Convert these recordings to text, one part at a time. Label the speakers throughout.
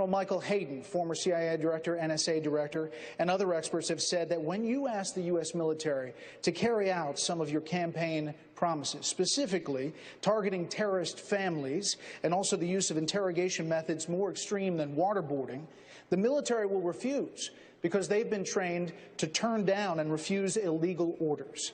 Speaker 1: Michael Hayden, former CIA director, NSA director, and other experts have said that when you ask the U.S. military to carry out some of your campaign promises, specifically targeting terrorist families and also the use of interrogation methods more extreme than waterboarding, the military will refuse because they've been trained to turn down and refuse illegal orders.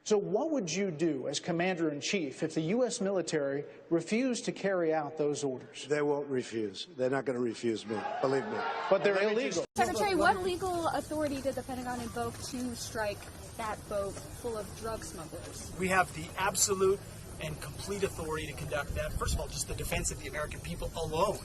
Speaker 1: So what would you do as Commander-in-Chief if the U.S. military refused to carry out those orders?
Speaker 2: They won't refuse. They're not going to refuse me, believe me.
Speaker 1: But they're illegal.
Speaker 3: Secretary, what legal authority did the Pentagon invoke to strike that boat full of drug smugglers?
Speaker 4: We have the absolute and complete authority to conduct that. First of all, just the defense of the American people alone.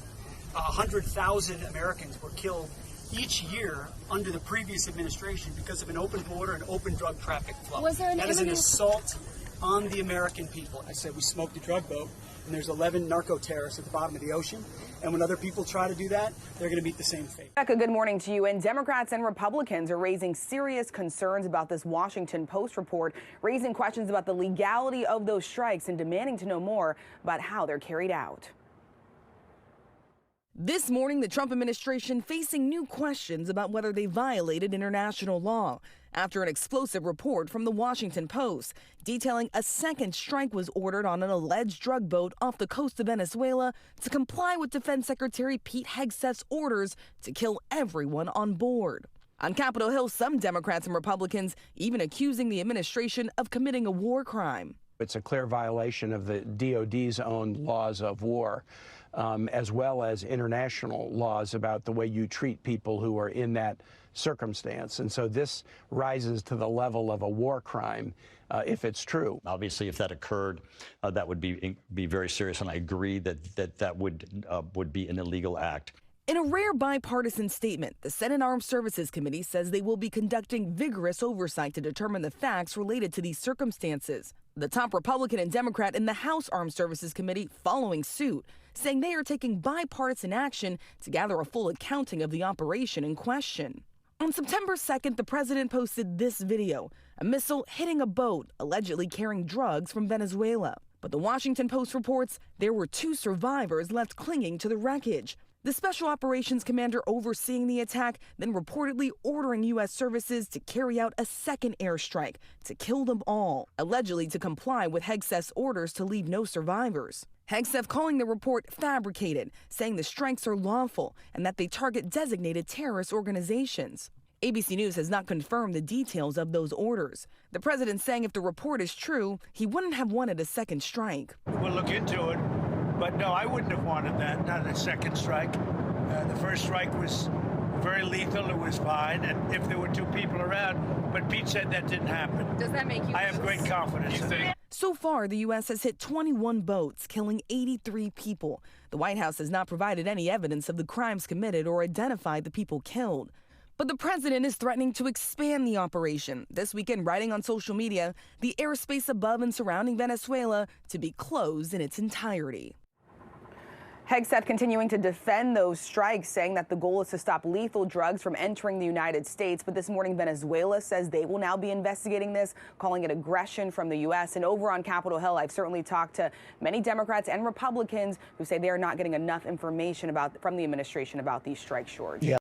Speaker 4: 100,000 Americans were killed each year under the previous administration because of an open border and open drug traffic flow.
Speaker 3: Was there
Speaker 4: that is an assault on the American people. I said we smoked a drug boat, and there's 11 narco-terrorists at the bottom of the ocean. And when other people try to do that, they're going to meet the same fate.
Speaker 5: Becca, good morning to you. And Democrats and Republicans are raising serious concerns about this Washington Post report, raising questions about the legality of those strikes and demanding to know more about how they're carried out. This morning, the Trump administration facing new questions about whether they violated international law after an explosive report from the Washington Post detailing a second strike was ordered on an alleged drug boat off the coast of Venezuela to comply with Defense Secretary Pete Hegseth's orders to kill everyone on board. On Capitol Hill, some Democrats and Republicans even accusing the administration of committing a war crime.
Speaker 6: It's a clear violation of the DOD's own laws of war, as well as international laws about the way you treat people who are in that circumstance. And so this rises to the level of a war crime if it's true.
Speaker 7: Obviously, if that occurred, that would be very serious, and I agree that would be an illegal act.
Speaker 5: In a rare bipartisan statement, the Senate Armed Services Committee says they will be conducting vigorous oversight to determine the facts related to these circumstances. The top Republican and Democrat in the House Armed Services Committee following suit, saying they are taking bipartisan action to gather a full accounting of the operation in question. On September 2nd, the president posted this video, a missile hitting a boat allegedly carrying drugs from Venezuela. But the Washington Post reports there were 2 survivors left clinging to the wreckage. The Special Operations Commander overseeing the attack then reportedly ordering U.S. services to carry out a second airstrike to kill them all, allegedly to comply with Hegseth's orders to leave no survivors. Hegseth calling the report fabricated, saying the strikes are lawful and that they target designated terrorist organizations. ABC News has not confirmed the details of those orders. The president saying if the report is true, he wouldn't have wanted a second strike.
Speaker 8: We'll look into it. But no, I wouldn't have wanted that, not a second strike. The first strike was very lethal, it was fine, and if there were 2 people around, but Pete said that didn't happen.
Speaker 3: Does that make you...
Speaker 8: I have great confidence in it.
Speaker 5: So far, the U.S. has hit 21 boats, killing 83 people. The White House has not provided any evidence of the crimes committed or identified the people killed. But the president is threatening to expand the operation, this weekend writing on social media the airspace above and surrounding Venezuela to be closed in its entirety. Hegseth continuing to defend those strikes, saying that the goal is to stop lethal drugs from entering the United States. But this morning, Venezuela says they will now be investigating this, calling it aggression from the U.S. And over on Capitol Hill, I've certainly talked to many Democrats and Republicans who say they are not getting enough information from the administration about these strikes, George. Yeah.